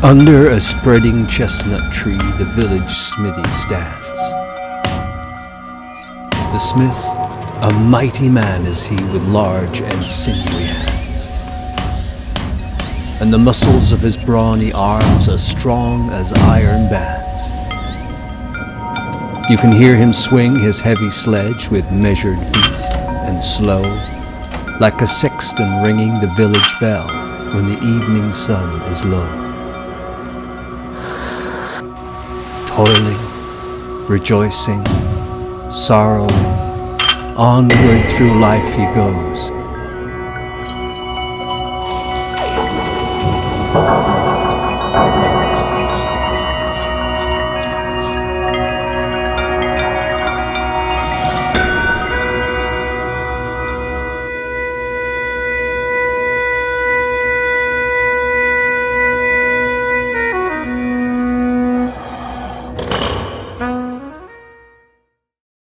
Under a spreading chestnut tree, the village smithy stands. The smith, a mighty man is he, with large and sinewy hands, and the muscles of his brawny arms as strong as iron bands. You can hear him swing his heavy sledge with measured beat and slow, like a sexton ringing the village bell when the evening sun is low. Toiling, rejoicing, sorrowing, onward through life he goes,